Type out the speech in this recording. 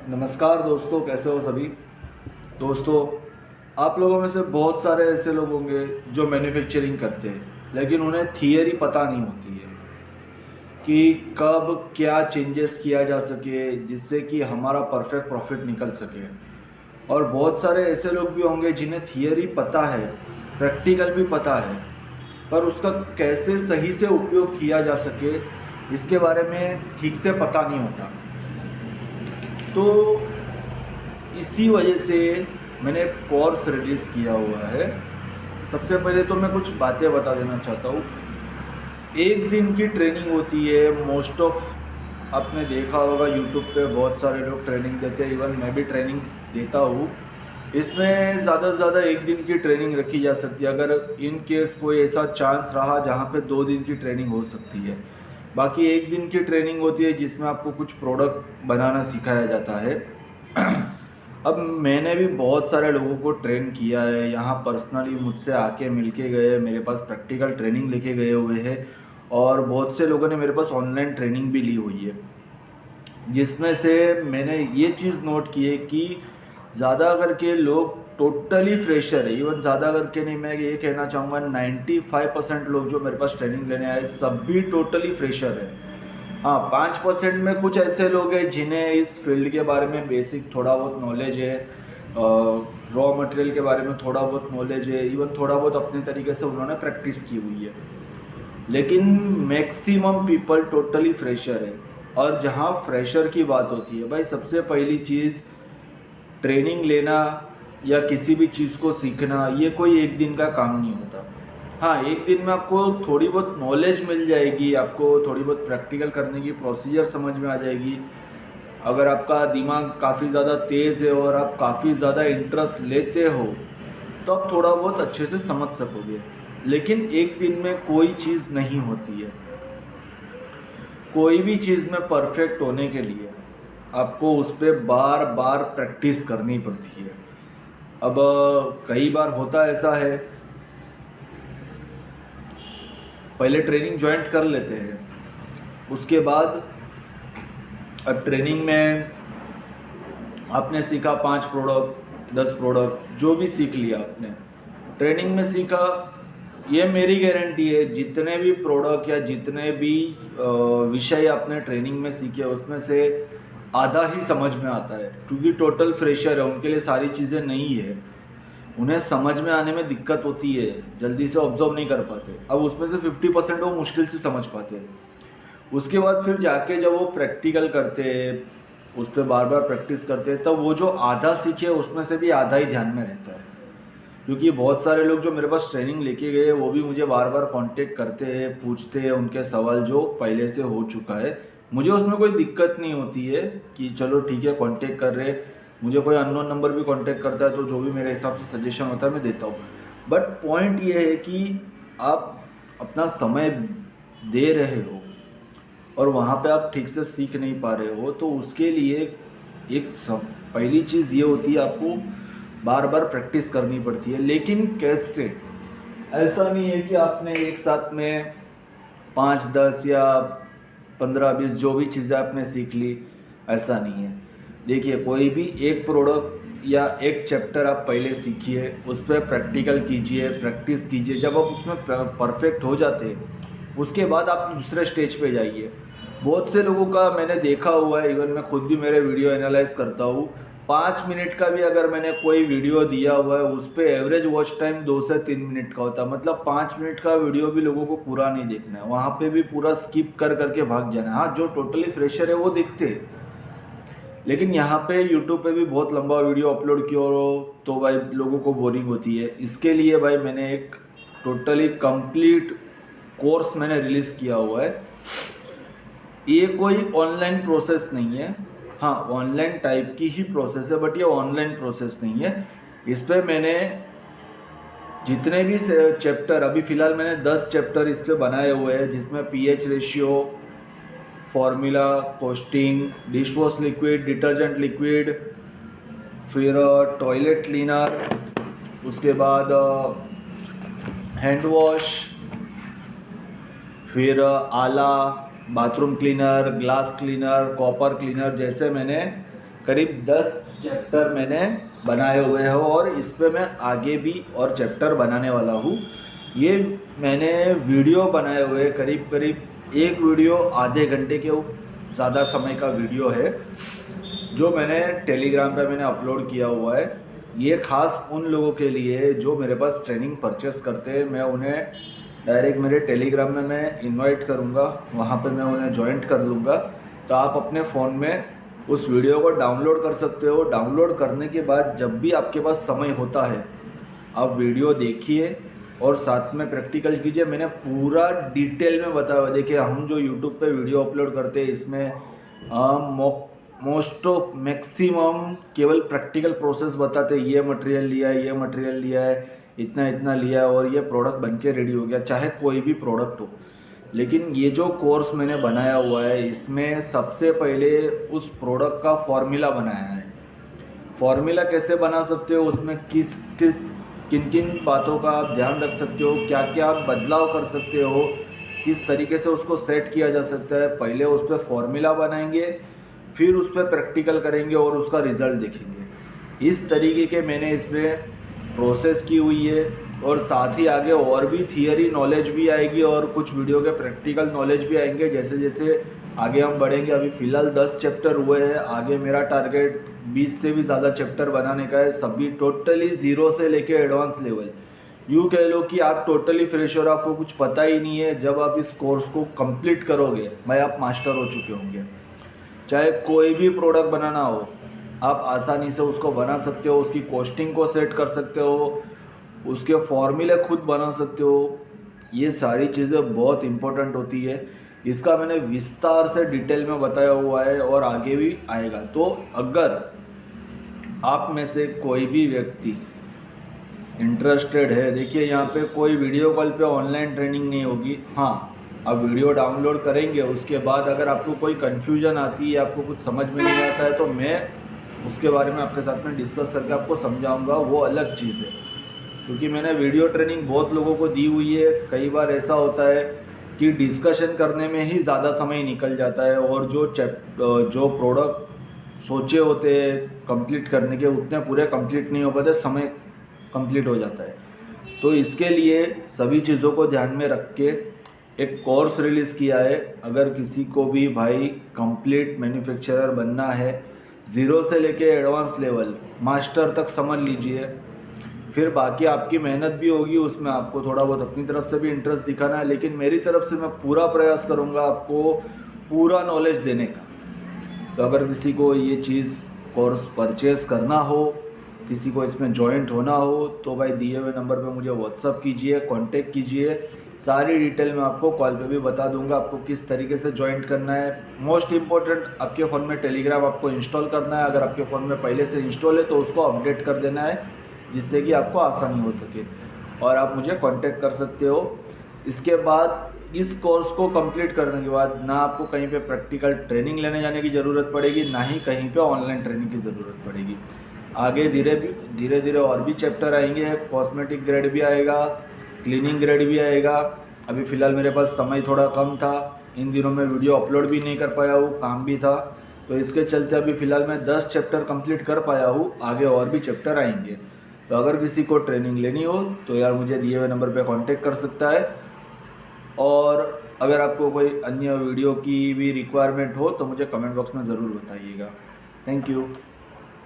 नमस्कार दोस्तों, कैसे हो सभी। दोस्तों, आप लोगों में से बहुत सारे ऐसे लोग होंगे जो मैन्युफैक्चरिंग करते हैं, लेकिन उन्हें थियरी पता नहीं होती है कि कब क्या चेंजेस किया जा सके जिससे कि हमारा परफेक्ट प्रॉफिट निकल सके। और बहुत सारे ऐसे लोग भी होंगे जिन्हें थियरी पता है, प्रैक्टिकल भी पता है, पर उसका कैसे सही से उपयोग किया जा सके इसके बारे में ठीक से पता नहीं होता। तो इसी वजह से मैंने कोर्स रिलीज़ किया हुआ है। सबसे पहले तो मैं कुछ बातें बता देना चाहता हूँ। एक दिन की ट्रेनिंग होती है। मोस्ट ऑफ आपने देखा होगा यूट्यूब पे बहुत सारे लोग ट्रेनिंग देते हैं, इवन मैं भी ट्रेनिंग देता हूँ। इसमें ज़्यादा से ज़्यादा एक दिन की ट्रेनिंग रखी जा सकती है, अगर इन केस कोई ऐसा चांस रहा जहाँ पे 2 दिन की ट्रेनिंग हो सकती है। बाकी एक दिन की ट्रेनिंग होती है जिसमें आपको कुछ प्रोडक्ट बनाना सिखाया जाता है। अब मैंने भी बहुत सारे लोगों को ट्रेन किया है, यहाँ पर्सनली मुझसे आके मिल के गए, मेरे पास प्रैक्टिकल ट्रेनिंग लेके गए हुए हैं, और बहुत से लोगों ने मेरे पास ऑनलाइन ट्रेनिंग भी ली हुई है। जिसमें से मैंने ये चीज़ नोट की है कि ज़्यादा करके लोग टोटली फ्रेशर है। इवन ज़्यादा करके नहीं, मैं ये कहना चाहूँगा 95% लोग जो मेरे पास ट्रेनिंग लेने आए सब भी टोटली फ्रेशर है। हाँ, 5% में कुछ ऐसे लोग हैं जिन्हें इस फील्ड के बारे में बेसिक थोड़ा बहुत नॉलेज है, रॉ मटेरियल के बारे में थोड़ा बहुत नॉलेज है, इवन थोड़ा बहुत अपने तरीके से उन्होंने प्रैक्टिस की हुई है। लेकिन मैक्सिमम पीपल टोटली फ्रेशर है। और जहाँ फ्रेशर की बात होती है भाई, सबसे पहली चीज़ ट्रेनिंग लेना या किसी भी चीज़ को सीखना, ये कोई एक दिन का काम नहीं होता। हाँ, एक दिन में आपको थोड़ी बहुत नॉलेज मिल जाएगी, आपको थोड़ी बहुत प्रैक्टिकल करने की प्रोसीजर समझ में आ जाएगी। अगर आपका दिमाग काफ़ी ज़्यादा तेज़ है और आप काफ़ी ज़्यादा इंटरेस्ट लेते हो तो आप थोड़ा बहुत अच्छे से समझ सकोगे। लेकिन एक दिन में कोई चीज़ नहीं होती है। कोई भी चीज़ में परफेक्ट होने के लिए आपको उस पर बार बार प्रैक्टिस करनी पड़ती है। अब कई बार होता ऐसा है, पहले ट्रेनिंग ज्वाइन कर लेते हैं, उसके बाद अब ट्रेनिंग में आपने सीखा 5 प्रोडक्ट 10 प्रोडक्ट जो भी सीख लिया आपने ट्रेनिंग में सीखा। ये मेरी गारंटी है, जितने भी प्रोडक्ट या जितने भी विषय आपने ट्रेनिंग में सीखे उसमें से आधा ही समझ में आता है, क्योंकि टोटल फ्रेशर है, उनके लिए सारी चीज़ें नई है, उन्हें समझ में आने में दिक्कत होती है, जल्दी से ऑब्जर्व नहीं कर पाते। अब उसमें से 50% वो मुश्किल से समझ पाते हैं। उसके बाद फिर जाके जब वो प्रैक्टिकल करते हैं, उस पर बार बार प्रैक्टिस करते हैं, तब वो जो आधा सीखे उसमें से भी आधा ही ध्यान में रहता है। क्योंकि बहुत सारे लोग जो मेरे पास ट्रेनिंग लेके गए वो भी मुझे बार बार कांटेक्ट करते हैं, पूछते हैं उनके सवाल जो पहले से हो चुका है। मुझे उसमें कोई दिक्कत नहीं होती है कि चलो ठीक है कांटेक्ट कर रहे, मुझे कोई अननोन नंबर भी कांटेक्ट करता है तो जो भी मेरे हिसाब से सजेशन होता है मैं देता हूँ। बट पॉइंट ये है कि आप अपना समय दे रहे हो और वहाँ पे आप ठीक से सीख नहीं पा रहे हो, तो उसके लिए एक पहली चीज़ ये होती है, आपको बार बार प्रैक्टिस करनी पड़ती है। लेकिन कैसे? ऐसा नहीं है कि आपने एक साथ में 5-10 या 15-20 जो भी चीज़ें आपने सीख ली, ऐसा नहीं है। देखिए, कोई भी एक प्रोडक्ट या एक चैप्टर आप पहले सीखिए, उस पर प्रैक्टिकल कीजिए, प्रैक्टिस कीजिए। जब आप उसमें परफेक्ट हो जाते हैं उसके बाद आप दूसरे स्टेज पे जाइए। बहुत से लोगों का मैंने देखा हुआ है, इवन मैं खुद भी मेरे वीडियो एनालाइज करता हूँ, 5 मिनट का भी अगर मैंने कोई वीडियो दिया हुआ है उस पर एवरेज वॉच टाइम 2 से 3 मिनट का होता है। मतलब 5 मिनट का वीडियो भी लोगों को पूरा नहीं देखना है, वहाँ पे भी पूरा स्किप कर करके भाग जाना है। हाँ, जो टोटली फ्रेशर है वो देखते हैं, लेकिन यहाँ पे यूट्यूब पे भी बहुत लंबा वीडियो अपलोड किया हो तो भाई लोगों को बोरिंग होती है। इसके लिए भाई मैंने एक टोटली कंप्लीट कोर्स मैंने रिलीज़ किया हुआ है। ये कोई ऑनलाइन प्रोसेस नहीं है। हाँ, ऑनलाइन टाइप की ही प्रोसेस है, बट ये ऑनलाइन प्रोसेस नहीं है। इस पर मैंने जितने भी चैप्टर, अभी फ़िलहाल मैंने 10 चैप्टर इस पर बनाए हुए हैं, जिसमें pH ratio, formula, costing, dish wash liquid, detergent liquid, फिर टॉयलेट क्लीनर, उसके बाद हैंड वॉश, फिर आला, bathroom cleaner, glass cleaner, copper cleaner, जैसे मैंने करीब 10 चैप्टर मैंने बनाए हुए हैं और इस पे मैं आगे भी और चैप्टर बनाने वाला हूँ। ये मैंने वीडियो बनाए हुए करीब करीब एक वीडियो आधे घंटे के ज़्यादा समय का वीडियो है जो मैंने टेलीग्राम पे मैंने अपलोड किया हुआ है। ये खास उन लोगों के लिए जो मेरे पास ट्रेनिंग परचेस करते हैं। मैं उन्हें डायरेक्ट मेरे टेलीग्राम में मैं इनवाइट करूँगा, वहाँ पे मैं उन्हें ज्वाइंट कर लूँगा। तो आप अपने फ़ोन में उस वीडियो को डाउनलोड कर सकते हो। डाउनलोड करने के बाद जब भी आपके पास समय होता है आप वीडियो देखिए और साथ में प्रैक्टिकल कीजिए। मैंने पूरा डिटेल में बताया हुआ। देखिए हम जो यूट्यूब पे वीडियो अपलोड करते हैं इसमें मोस्ट ऑफ मैक्सिमम केवल प्रैक्टिकल प्रोसेस बताते हैं। ये मटेरियल लिया है, ये मटेरियल लिया है, इतना इतना लिया है और ये प्रोडक्ट बन के रेडी हो गया, चाहे कोई भी प्रोडक्ट हो। लेकिन ये जो कोर्स मैंने बनाया हुआ है इसमें सबसे पहले उस प्रोडक्ट का फॉर्मूला बनाया है। फॉर्मूला कैसे बना सकते हो, उसमें किन किन बातों का आप ध्यान रख सकते हो, क्या क्या आप बदलाव कर सकते हो, किस तरीके से उसको सेट किया जा सकता है। पहले उस पर फॉर्मूला बनाएंगे, फिर उस पर प्रैक्टिकल करेंगे और उसका रिज़ल्ट देखेंगे। इस तरीके के मैंने इसमें प्रोसेस की हुई है और साथ ही आगे और भी थियरी नॉलेज भी आएगी और कुछ वीडियो के प्रैक्टिकल नॉलेज भी आएंगे जैसे जैसे आगे हम बढ़ेंगे। अभी फ़िलहाल 10 चैप्टर हुए हैं, आगे मेरा टारगेट 20 से भी ज़्यादा चैप्टर बनाने का है, सभी टोटली ज़ीरो से लेके एडवांस लेवल। यूँ कह लो कि आप टोटली फ्रेश और आपको कुछ पता ही नहीं है। जब आप इस कोर्स को कंप्लीट करोगे भाई आप मास्टर हो चुके होंगे। चाहे कोई भी प्रोडक्ट बनाना हो आप आसानी से उसको बना सकते हो, उसकी कॉस्टिंग को सेट कर सकते हो, उसके फॉर्मूले खुद बना सकते हो। ये सारी चीज़ें बहुत इम्पोर्टेंट होती है। इसका मैंने विस्तार से डिटेल में बताया हुआ है और आगे भी आएगा। तो अगर आप में से कोई भी व्यक्ति इंटरेस्टेड है, देखिए यहाँ पे कोई वीडियो कॉल पे ऑनलाइन ट्रेनिंग नहीं होगी। हाँ, आप वीडियो डाउनलोड करेंगे, उसके बाद अगर आपको कोई कन्फ्यूजन आती है, आपको कुछ समझ में नहीं आता है तो मैं उसके बारे में आपके साथ में डिस्कस करके आपको समझाऊंगा, वो अलग चीज़ है। क्योंकि मैंने वीडियो ट्रेनिंग बहुत लोगों को दी हुई है। कई बार ऐसा होता है कि डिस्कशन करने में ही ज़्यादा समय निकल जाता है और जो प्रोडक्ट सोचे होते हैं कंप्लीट करने के उतने पूरे कंप्लीट नहीं हो पाते, समय कंप्लीट हो जाता है। तो इसके लिए सभी चीज़ों को ध्यान में रख के एक कोर्स रिलीज़ किया है। अगर किसी को भी भाई कंप्लीट मैन्युफैक्चरर बनना है, ज़ीरो से लेके एडवांस लेवल मास्टर तक समझ लीजिए, फिर बाकी आपकी मेहनत भी होगी, उसमें आपको थोड़ा बहुत अपनी तरफ से भी इंटरेस्ट दिखाना है। लेकिन मेरी तरफ से मैं पूरा प्रयास करूँगा आपको पूरा नॉलेज देने का। तो अगर किसी को ये चीज़ कोर्स परचेज़ करना हो, किसी को इसमें जॉइंट होना हो तो भाई दिए हुए नंबर पे मुझे व्हाट्सअप कीजिए, कांटेक्ट कीजिए। सारी डिटेल मैं आपको कॉल पे भी बता दूंगा आपको किस तरीके से ज्वाइंट करना है। मोस्ट इम्पॉर्टेंट, आपके फ़ोन में टेलीग्राम आपको इंस्टॉल करना है। अगर आपके फ़ोन में पहले से इंस्टॉल है तो उसको अपडेट कर देना है जिससे कि आपको आसानी हो सके और आप मुझे कांटेक्ट कर सकते हो। इसके बाद इस कोर्स को कंप्लीट करने के बाद ना आपको कहीं पे प्रैक्टिकल ट्रेनिंग लेने जाने की ज़रूरत पड़ेगी, ना ही कहीं पे ऑनलाइन ट्रेनिंग की ज़रूरत पड़ेगी। आगे धीरे धीरे और भी चैप्टर आएंगे, कॉस्मेटिक ग्रेड भी आएगा, क्लीनिंग ग्रेड भी आएगा। अभी फ़िलहाल मेरे पास समय थोड़ा कम था, इन दिनों में वीडियो अपलोड भी नहीं कर पाया हूँ, काम भी था, तो इसके चलते अभी फ़िलहाल मैं 10 चैप्टर कंप्लीट कर पाया हूँ। आगे और भी चैप्टर आएंगे। तो अगर किसी को ट्रेनिंग लेनी हो तो यार मुझे दिए हुए नंबर पे कांटेक्ट कर सकता है। और अगर आपको कोई अन्य वीडियो की भी रिक्वायरमेंट हो तो मुझे कमेंट बॉक्स में ज़रूर बताइएगा। Thank you.